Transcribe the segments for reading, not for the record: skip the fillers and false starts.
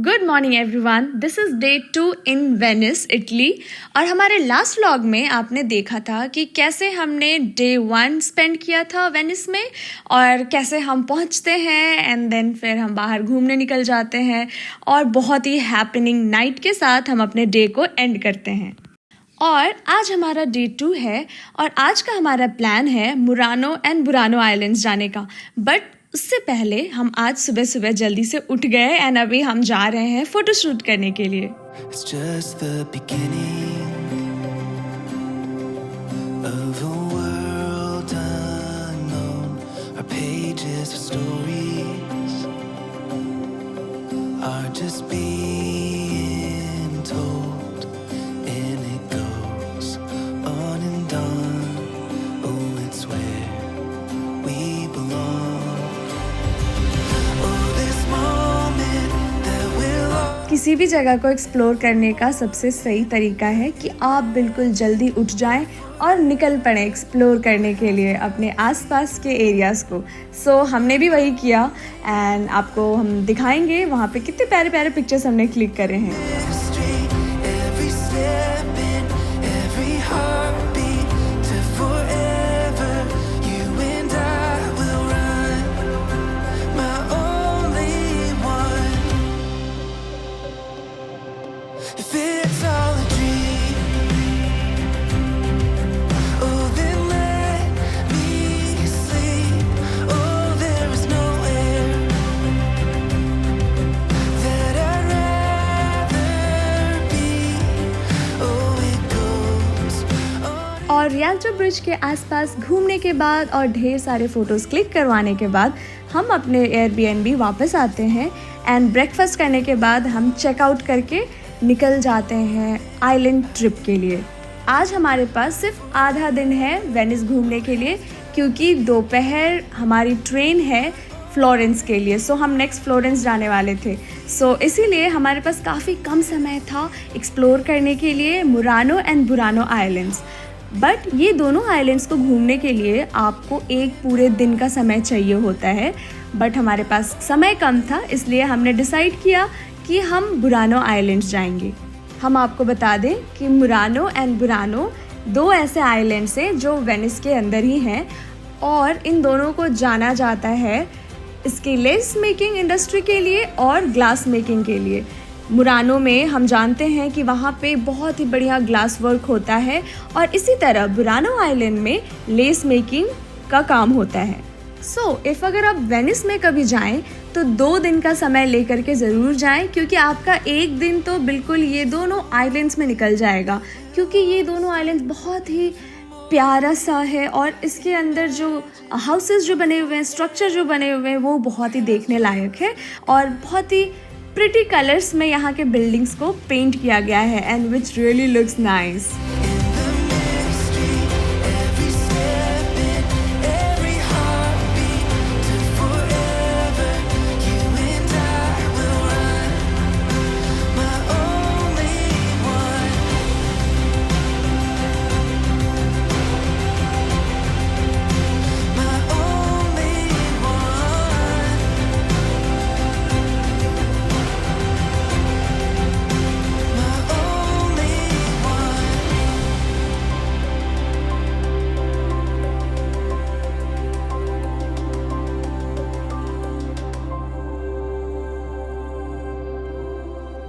Good morning everyone, this is day 2 in Venice, Italy. और हमारे last vlog में आपने देखा था कि कैसे हमने डे 1 स्पेंड किया था वेनिस में और कैसे हम पहुंचते हैं एंड देन फिर हम बाहर घूमने निकल जाते हैं और बहुत ही हैपनिंग नाइट के साथ हम अपने डे को एंड करते हैं। और आज हमारा डे 2 है और आज का हमारा प्लान है मुरानो एंड बुरानो आइलैंड्स जाने का। बट उससे पहले हम आज सुबह सुबह जल्दी से उठ गए एंड अभी हम जा रहे हैं फोटो शूट करने के लिए। It's just the beginning of a world unknown. Our pages of stories are just being told, and it goes on and on. Oh, it's where we belong. किसी भी जगह को एक्सप्लोर करने का सबसे सही तरीका है कि आप बिल्कुल जल्दी उठ जाएं और निकल पड़ें एक्सप्लोर करने के लिए अपने आसपास के एरियाज़ को। सो हमने भी वही किया एंड आपको हम दिखाएंगे वहाँ पे कितने प्यारे प्यारे पिक्चर्स हमने क्लिक करे हैं। और रियल्टो ब्रिज के आसपास घूमने के बाद और ढेर सारे फ़ोटोज़ क्लिक करवाने के बाद हम अपने एयरबीएनबी वापस आते हैं एंड ब्रेकफास्ट करने के बाद हम चेकआउट करके निकल जाते हैं आइलैंड ट्रिप के लिए। आज हमारे पास सिर्फ आधा दिन है वेनिस घूमने के लिए क्योंकि दोपहर हमारी ट्रेन है फ्लोरेंस के लिए। सो हम नेक्स्ट फ्लोरेंस जाने वाले थे। सो इसीलिए हमारे पास काफ़ी कम समय था एक्सप्लोर करने के लिए Murano and Burano islands. But ये दोनों आइलैंड्स को घूमने के लिए आपको एक पूरे दिन का समय चाहिए होता है। बट हमारे पास समय कम था इसलिए हमने डिसाइड किया कि हम बुरानो आइलैंड्स जाएंगे। हम आपको बता दें कि मुरानो एंड बुरानो दो ऐसे आइलैंड्स हैं जो वेनिस के अंदर ही हैं और इन दोनों को जाना जाता है इसके लेस मेकिंग इंडस्ट्री के लिए और ग्लास मेकिंग के लिए। मुरानो में हम जानते हैं कि वहाँ पे बहुत ही बढ़िया ग्लास वर्क होता है और इसी तरह बुरानो आइलैंड में लेस मेकिंग का काम होता है। इफ़ अगर आप वेनिस में कभी जाएं तो 2 दिन का समय लेकर के ज़रूर जाएं क्योंकि आपका एक दिन तो बिल्कुल ये दोनों आइलैंड्स में निकल जाएगा क्योंकि ये दोनों आइलैंड्स बहुत ही प्यारा सा है और इसके अंदर जो हाउसेस जो बने हुए हैं, स्ट्रक्चर जो बने हुए हैं वो बहुत ही देखने लायक है और बहुत ही प्रिटी कलर्स में यहाँ के बिल्डिंग्स को पेंट किया गया है and which really looks nice.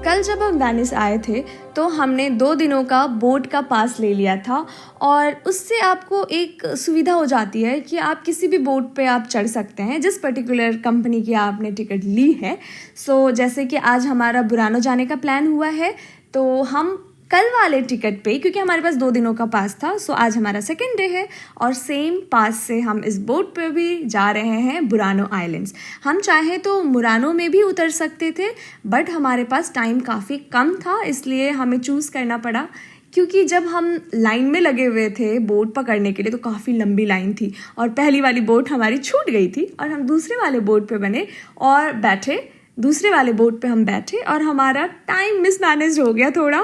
कल जब हम वेनिस आए थे तो हमने 2 दिनों का बोट का पास ले लिया था और उससे आपको एक सुविधा हो जाती है कि आप किसी भी बोट पे आप चढ़ सकते हैं जिस पर्टिकुलर कंपनी की आपने टिकट ली है। जैसे कि आज हमारा बुरानो जाने का प्लान हुआ है तो हम कल वाले टिकट पे, क्योंकि हमारे पास 2 दिनों का पास था, आज हमारा सेकेंड डे है और सेम पास से हम इस बोट पे भी जा रहे हैं बुरानो आइलैंड्स। हम चाहें तो मुरानो में भी उतर सकते थे बट हमारे पास टाइम काफ़ी कम था इसलिए हमें चूज़ करना पड़ा क्योंकि जब हम लाइन में लगे हुए थे बोट पकड़ने के लिए तो काफ़ी लंबी लाइन थी और पहली वाली बोट हमारी छूट गई थी और हम दूसरे वाले बोट पे बने और बैठे। दूसरे वाले बोट पे हम बैठे और हमारा टाइम मिसमैनेज हो गया थोड़ा।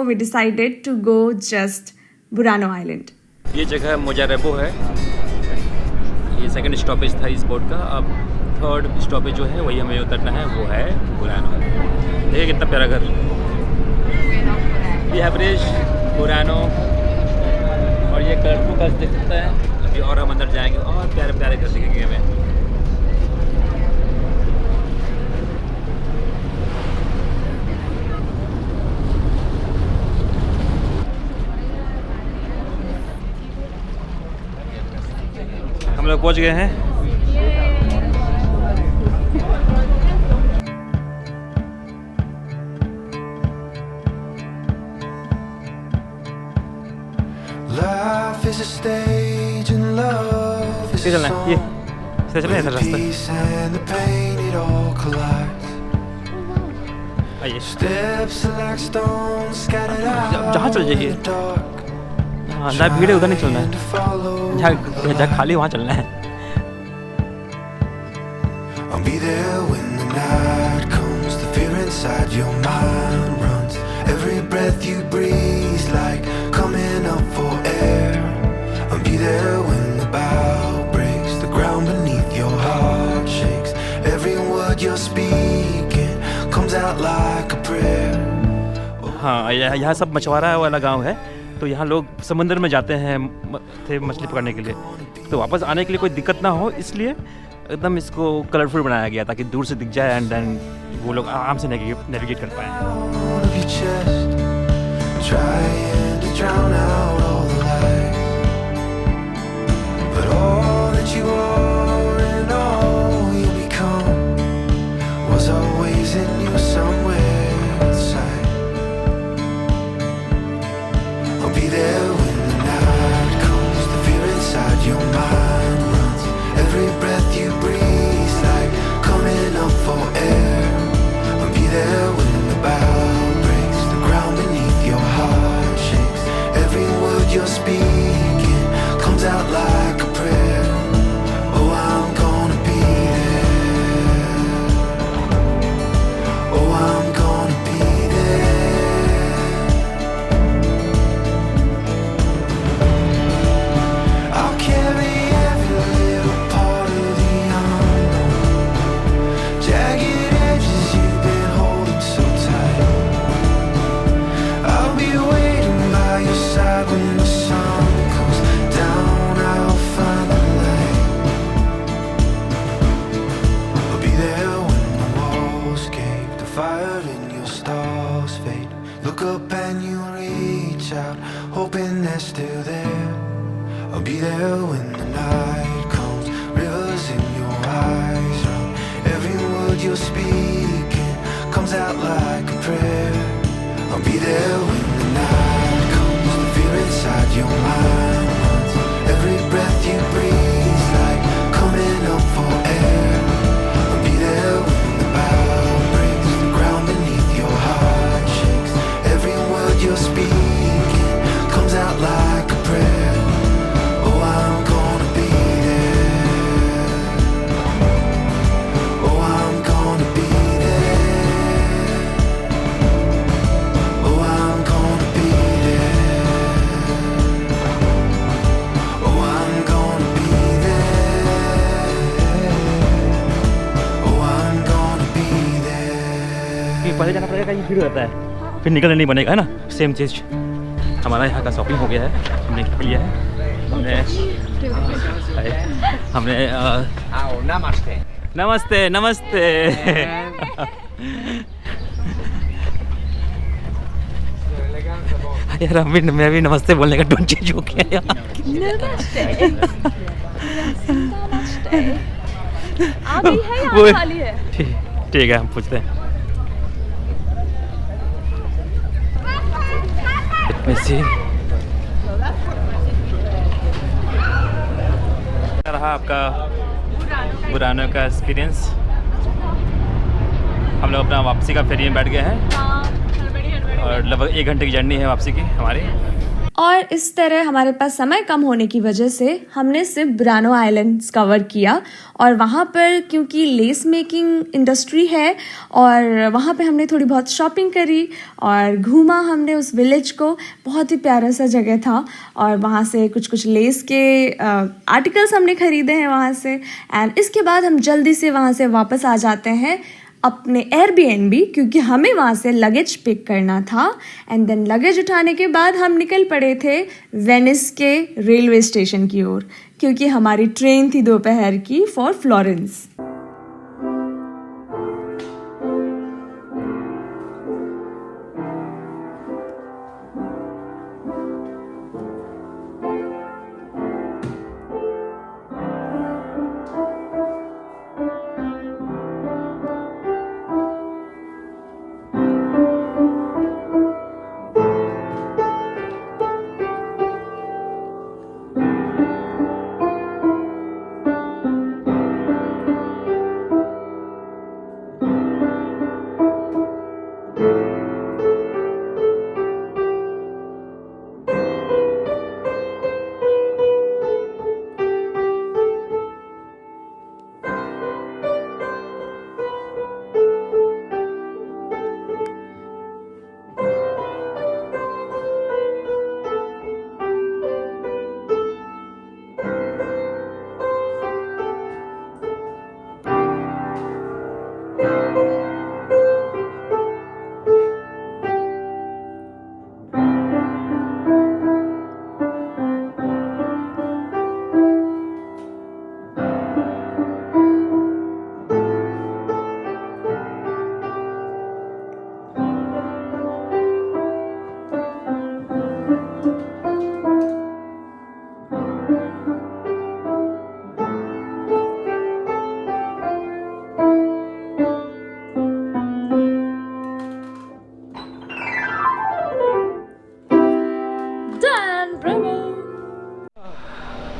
We decided to go just Burano island. ये जगह मोजारेबो है, ये सेकंड स्टॉपेज था इस बोट का। अब थर्ड स्टॉपेज जो है वही हमें उतरना है, वो है बुरानो। देखिए कितना प्यारा घर। ये है ब्रिज बुरानो और ये कलरफुल घर देख सकते हैं। अभी और हम अंदर जाएंगे और प्यारे प्यारे घर दिखेंगे हमें। हम लोग पहुंच गए हैं। Life is a stage and love is a चलना है ये song. से चलना है Where the रास्ता। peace and the pain it all collides. आइए Steps are like stones scattered out जहाँ चल in जाइए। the dark. हाँ ना भीड़ है उधर नहीं चलना है। To follow जहाँ खाली वहाँ चलना है। I'll be there when the night comes. The fear inside your mind runs. Every breath you breathe like coming up for air. I'll be there when the bow breaks. The ground beneath your heart shakes. Every word you're speaking comes out like a prayer. हाँ यहाँ सब मछुआरा वाला गांव है, तो यहाँ लोग समुद्र में जाते हैं थे मछली पकड़ने के लिए। तो वापस आने के लिए कोई दिक्कत ना हो इसलिए एकदम इसको कलरफुल बनाया गया ताकि दूर से दिख जाए एंड देन वो लोग आराम से नेविगेट कर पाएँ। Of your chest, trying to drown out all the light. But all that you are and all you become was always in you somewhere inside. I'll be there when the night comes. The fear inside your mind runs. Every breath you breathe like coming up for air. I'll be there when the bow breaks. The ground beneath your heart shakes. Every word you're speaking comes out like a prayer. Oh, I'm gonna be there. Oh, I'm gonna be there. I'll carry every little part of the unknown. Jagged edges you've been holding so tight. I'll be waiting by your side when the sun goes down. I'll find the light. I'll be there when the walls cave, the fire in your stars fade. Look up and you reach out, hoping they're still there. I'll be there when the night comes, rivers in your eyes run. Every word you're speaking comes out like a prayer. I'll be there when the night comes, the fear inside your mind runs. Every breath you breathe like coming up for air. I'll be there when the bow breaks, the ground beneath your heart shakes. Every word you're speaking comes out like a prayer. Oh, I'm gonna be there. Oh, I'm gonna be there. Oh, I'm gonna be there. Oh, I'm gonna be there. Oh, I'm gonna be there. पहले जाना पड़ेगा, कहीं भीड़ रहता है फिर निकलने नहीं बनेगा, है ना। सेम चीज़ हमारा यहाँ का शॉपिंग हो गया है, हमने लिया है। हमने नमस्ते। नमस्ते नमस्ते। यार मैं भी नमस्ते बोलने का डोंट चेंज हो गया यार। आधी है या वो- खाली है? ठीक है, हम पूछते हैं। वैसे क्या रहा आपका बुरानो का एक्सपीरियंस? हम लोग अपना वापसी का फेरी में बैठ गए हैं और लगभग 1 घंटे की जर्नी है वापसी की हमारी। और इस तरह हमारे पास समय कम होने की वजह से हमने सिर्फ बुरानो आइलैंड्स कवर किया। और वहाँ पर क्योंकि लेस मेकिंग इंडस्ट्री है और वहाँ पे हमने थोड़ी बहुत शॉपिंग करी और घूमा हमने उस विलेज को। बहुत ही प्यारा सा जगह था और वहाँ से कुछ लेस के आर्टिकल्स हमने ख़रीदे हैं वहाँ से। एंड इसके बाद हम जल्दी से वहाँ से वापस आ जाते हैं अपने एयरबीएनबी, क्योंकि हमें वहाँ से लगेज पिक करना था। एंड देन लगेज उठाने के बाद हम निकल पड़े थे वेनिस के रेलवे स्टेशन की ओर, क्योंकि हमारी ट्रेन थी दोपहर की फॉर फ्लोरेंस।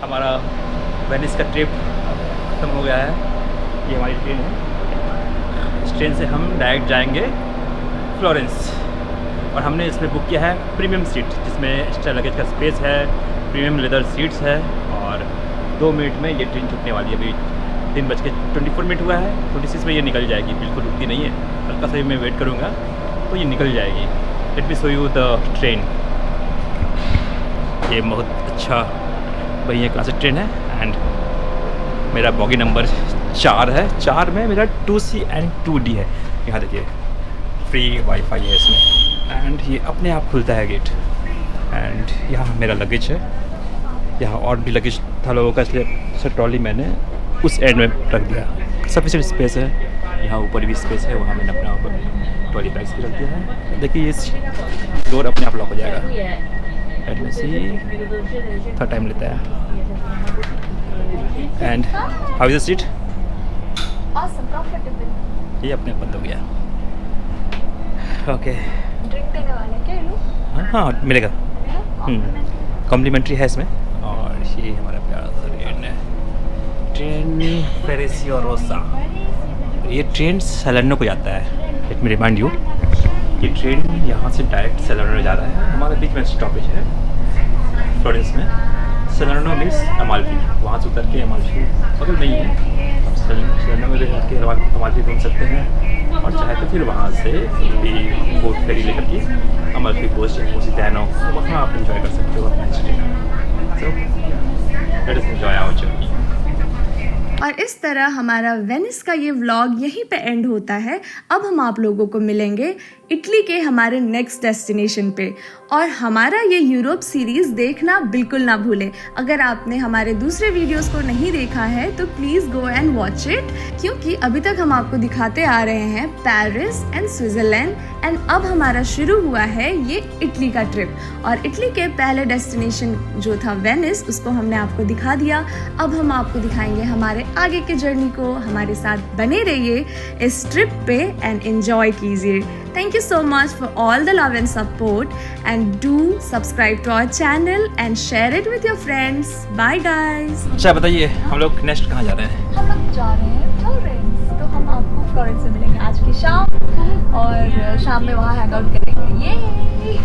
हमारा वेनिस का ट्रिप ख़त्म हो गया है। ये हमारी ट्रेन है। इस ट्रेन से हम डायरेक्ट जाएंगे फ्लोरेंस, और हमने इसमें बुक किया है प्रीमियम सीट, जिसमें एक्स्ट्रा लगेज का स्पेस है, प्रीमियम लेदर सीट्स है। और 2 मिनट में ये ट्रेन छूटने वाली है। अभी 3:24 हुआ है। 26 में ये निकल जाएगी, बिल्कुल रुकती नहीं है। हल्का सा मैं वेट करूँगा तो ये निकल जाएगी। Let me show you the train. ये बहुत अच्छा बढ़िया क्लासिक ट्रेन है। एंड मेरा बॉगी नंबर 4 है। 4 में मेरा 2C एंड 2D है। यहाँ देखिए फ्री वाईफाई है इसमें। एंड ये अपने आप खुलता है गेट। एंड यहाँ मेरा लगेज है। यहाँ और भी लगेज था लोगों का, इसलिए ट्रॉली मैंने उस एंड में रख दिया। सफिशिएंट स्पेस है। यहाँ ऊपर भी स्पेस है, वहाँ मैंने अपना ऊपर ट्रॉली बैग्स भी रख दिया है। देखिए ये डोर अपने आप लॉक हो जाएगा। लेट मी सी, थोड़ा टाइम लेता है। And how is the seat? Awesome, comfortable. ये अपने बंद हो गया। ओके ड्रिंक देने वाले क्या लूँ? हाँ मिलेगा। कॉम्प्लीमेंट्री है इसमें। और ये हमारा प्यारा सा ट्रेन है, ट्रेन फेरेसियो रोसा। ये ट्रेन सैलर्नो को जाता है। लेट मी रिमाइंड यू, ये ट्रेन यहाँ से डायरेक्ट सैलर्नो जा रहा है। हमारे बीच में स्टॉपेज है फ्लोरेंस में। सैलर्नो मीन्स अमाल्फी, वहाँ से उतर के अमाल्फी बगल नहीं है। आप सैलर्नो में उतर के अमाल्फी घूम सकते हैं, और चाहे तो फिर वहाँ से भी बोट फेरी लेकर के अमाल्फी कोस्ट पोसितानो, वहाँ आप इंजॉय कर सकते हो अपना stay. So let us enjoy our journey. और इस तरह हमारा वेनिस का ये व्लॉग यहीं पे एंड होता है। अब हम आप लोगों को मिलेंगे इटली के हमारे नेक्स्ट डेस्टिनेशन पे। और हमारा ये यूरोप सीरीज़ देखना बिल्कुल ना भूलें। अगर आपने हमारे दूसरे वीडियोस को नहीं देखा है तो please go and watch it, क्योंकि अभी तक हम आपको दिखाते आ रहे हैं पेरिस एंड स्विट्ज़रलैंड। एंड अब हमारा शुरू हुआ है ये इटली का ट्रिप। और इटली के पहले डेस्टिनेशन जो था वेनिस, उसको हमने आपको दिखा दिया। अब हम आपको दिखाएंगे हमारे आगे के जर्नी को। हमारे साथ बने रहिए इस ट्रिप पे एंड एंजॉय कीजिए। Thank you so much for all the love and support, and do subscribe to our channel and share it with your friends. Bye guys. अच्छा बताइए, हम लोग नेक्स्ट कहाँ जा रहे हैं? हम लोग जा रहे हैं फ्लोरेंस। तो हम आपको फ्लोरेंस से मिलेंगे आज की शाम, और शाम में वहाँ हैंग आउट करेंगे। ये